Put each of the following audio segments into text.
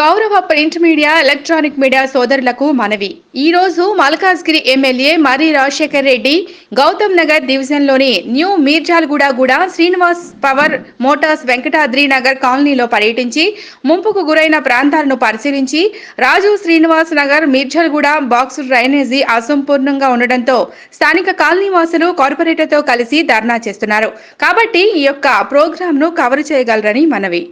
గౌరవ print media electronic media సోదరులకు మనవి. ఈ రోజు మల్కాజ్గిరి ఎమ్మెల్యే మర్రి రాజశేఖర్ రెడ్డి గౌతమ్ నగర్ డివిజన్లోని new Mirjalguda Srinivas power motors Venkatadri Nagar కాలనీలో పర్యటించి ముంపుకు గురైన ప్రాంతాలను పరిశీలించి రాజు శ్రీనివాస్ నగర్ మీర్జాల్గూడ బాక్సు డ్రైనేజీ అసంపూర్ణంగా ఉండడంతో స్థానిక కాలనీ వాసులు కార్పొరేటర్తో కలిసి ధర్నా చేస్తున్నారు. కాబట్టి ఈ యొక్క ప్రోగ్రాంను కవర్ చేయగలరని మనవి.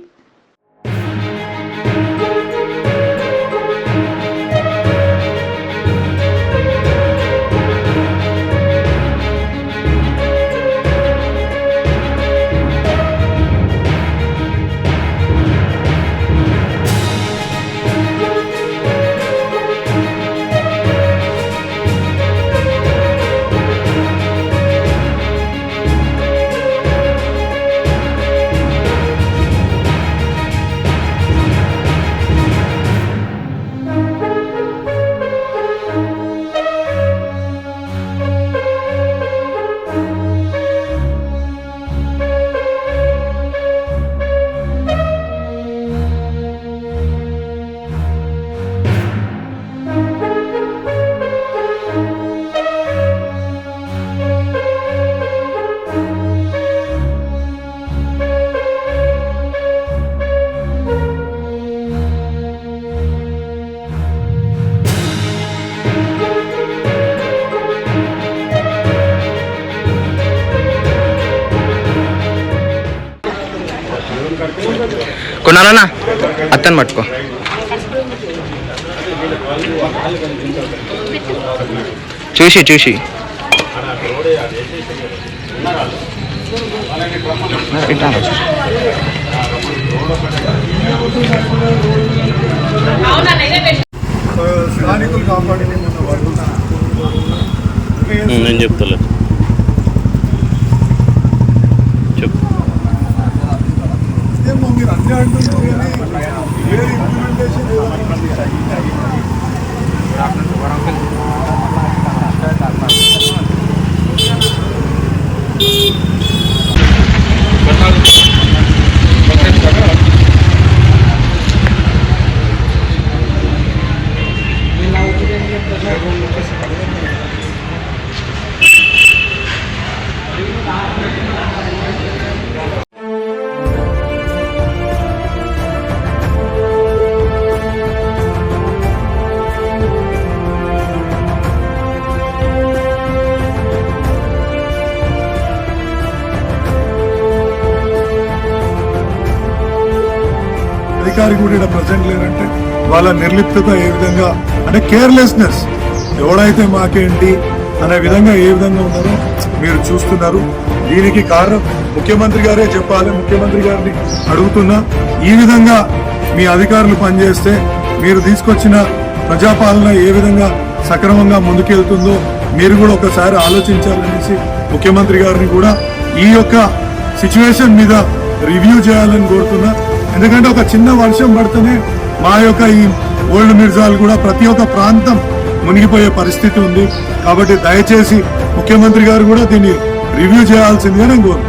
కొనాలన్నా అత్తని పట్టుకో. చూసి చూసి స్థానికులు కాపాడింది నేను చెప్తలేదు. మీరు అన్నీ అంటున్నారు కానీ ఏ ఇంప్లిమెంటేషన్ అధికారి కూడా ఇక్కడ ప్రజెంట్ లేదంటే వాళ్ళ నిర్లిప్తత ఏ విధంగా అంటే కేర్లెస్నెస్ ఎవడైతే మాకేంటి అనే విధంగా ఏ విధంగా ఉన్నారో మీరు చూస్తున్నారు. దీనికి కారణం ముఖ్యమంత్రి గారే చెప్పాలి. ముఖ్యమంత్రి గారిని అడుగుతున్నా, ఈ విధంగా మీ అధికారులు పనిచేస్తే మీరు తీసుకొచ్చిన ప్రజాపాలన ఏ విధంగా సక్రమంగా ముందుకెళ్తుందో మీరు కూడా ఒకసారి ఆలోచించాలనేసి ముఖ్యమంత్రి గారిని కూడా ఈ యొక్క సిచ్యువేషన్ మీద రివ్యూ చేయాలని కోరుతున్నా. ఎందుకంటే ఒక చిన్న వర్షం పడితేనే మా యొక్క ఈ ఓల్డ్ మిర్జాల్ కూడా ప్రతి ఒక్క ప్రాంతం మునిగిపోయే పరిస్థితి ఉంది. కాబట్టి దయచేసి ముఖ్యమంత్రి గారు కూడా దీన్ని రివ్యూ చేయాల్సిందిగా నేను కోరుతున్నాను.